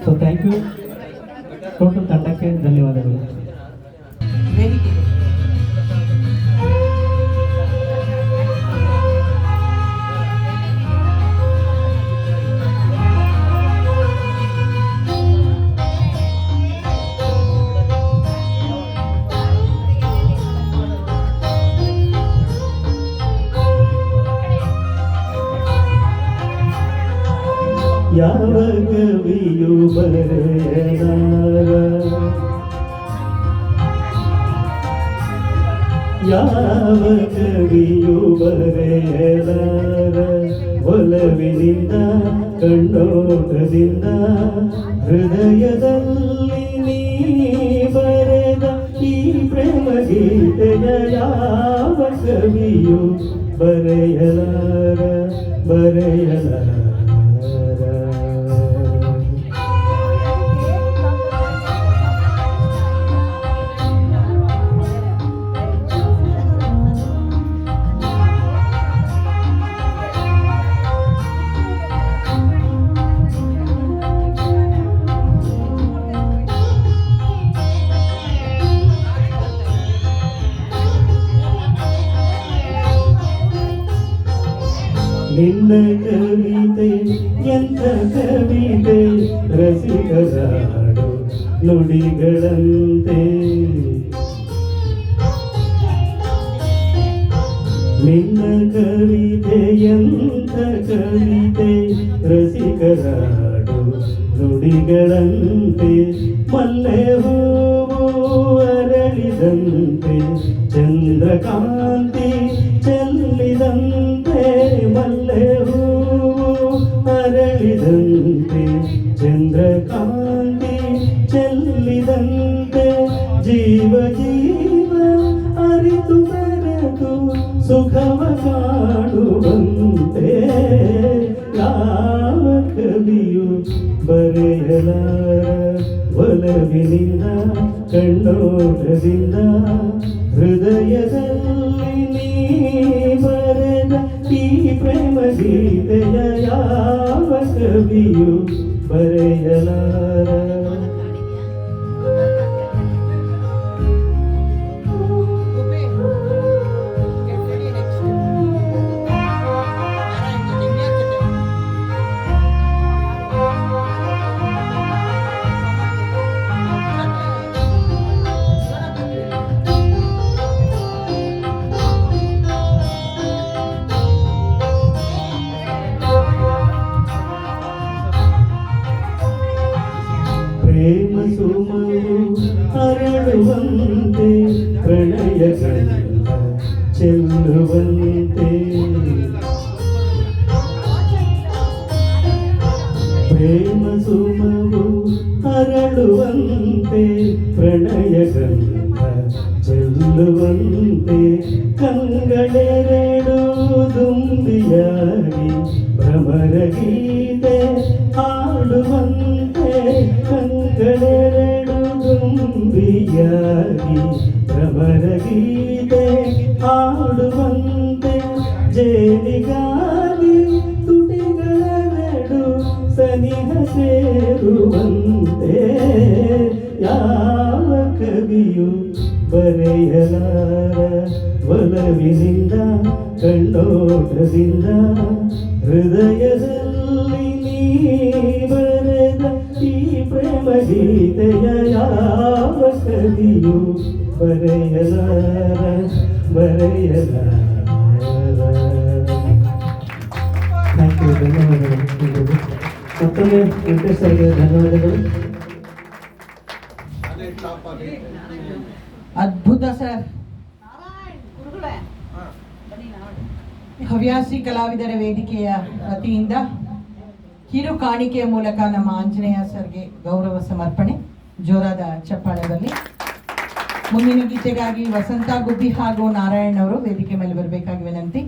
So thank you. Total ತಂಡಕ್ಕೆ ಧನ್ಯವಾದಗಳು. ವೇದಿಕೆ ಯಾವ ಕವಿಯು ಬರೆಯಲಾರ, ಯಾವ ಕವಿಯು ಬರೆಯಲಾರ, ಒಲವಿನಿಂದ ಕಣ್ಣೋಟದಿಂದ ಹೃದಯದಲ್ಲಿ ನೀ ಬರೆದ ಈ ಪ್ರೇಮ ಗೀತೆಯ ಯಾವ ಕವಿಯು ಬರೆಯಲಾರ ಬರೆಯಲಾರ. ನಿನ್ನ ಕವಿತೆ ಎಂಥ ಕವಿತೆ, ರಸಿಕರಾಡು ನುಡಿಗಳಂತೆ. ನಿನ್ನ ಕವಿತೆ ಎಂಥ ಕವಿತೆ, ರಸಿಕರಾಡು ನುಡಿಗಳಂತೆ. ಮಲ್ಲೆ ಹೂವು ಅರಳಿದಂತೆ, ಚಂದ್ರಕಾಂತಿ ಚೆಲ್ಲಿದಂತೆ. ಮಲ್ಲೆ ಹೂವು ಅರಳಿದಂತೆ, ಚಂದ್ರಕಾಂತಿ ಚೆಲ್ಲಿದಂತೆ. ಜೀವ ಜೀವ ಅರಿತು ಬೆರೆತು ಸುಖವ ಕಾಣುವಂತೆ. ಯಾವ ಕವಿಯು ಬರೆಯಲಾರ, ಒಲವಿನಿಂದ ಕಣ್ಣೋಟದಿಂದ ಹೃದಯದಲ್ಲಿ ನೀ ಬರೆದ ಈ ಪ್ರೇಮ ಗೀತೆಯ ಯಾವ ಕವಿಯು ಬರೆಯಲಾರ. ಪ್ರೇಮ ಸುಮವು ಅರಳುವಂತೆ, ಪ್ರಣಯ ಗಂಧ ಚೆಲ್ಲುವಂತೆ. ಪ್ರೇಮ ಸುಮವು ಅರಳುವಂತೆ, ಪ್ರಣಯ ಗಂಧ ಚೆಲ್ಲುವಂತೆ. ಕಂಗಳೆರಡು ದುಂಬಿಯಾಗಿ ಭ್ರಮರ ಗೀತೆ ಹಾಡುವಂತೆ. ಕಂಗಳೆರಡು ದುಂಬಿಯಾಗಿ ಭ್ರಮರ ಗೀತೆ ಹಾಡುವಂತೆ. ಜೇನಿಗಾಗಿ ತುಟಿಗಳೆರಡು ಸನಿಹ ಸೇರುವಂತೆ. ಯಾವ ಕವಿಯು ಬರೆಯಲಾರ, ಒಲವಿನಿಂದ ಕಣ್ಣೋಟದಿಂದ ಹೃದಯದಲ್ಲಿ ನೀ ಬರೆದ ಈ ಪ್ರೇಮ ಗೀತೆಯ ಯಾವ ಕವಿಯು ಬರೆಯಲಾರ ಬರೆಯಲಾರ. ಥ್ಯಾಂಕ್ ಯು, ಧನ್ಯವಾದಗಳು. ಮತ್ತೊಮ್ಮೆ ವೆಂಕಟೇಶ್ ಅವರಿಗೆ ಧನ್ಯವಾದಗಳು. ಅದ್ಭುತ ಸರ್. ಹವ್ಯಾಸಿ ಕಲಾವಿದರ ವೇದಿಕೆಯ ವತಿಯಿಂದ ಕಿರು ಕಾಣಿಕೆಯ ಮೂಲಕ ನಮ್ಮ ಆಂಜನೇಯ ಸರ್ಗೆ ಗೌರವ ಸಮರ್ಪಣೆ. ಜೋರಾದ ಚಪ್ಪಾಳೆಯಲ್ಲಿ. ಮುಂದಿನ ಗೀತೆಗಾಗಿ ವಸಂತ ಗುಬ್ಬಿ ಹಾಗೂ ನಾರಾಯಣ್ ಅವರು ವೇದಿಕೆ ಮೇಲೆ ಬರಬೇಕಾಗಿ ವಿನಂತಿ.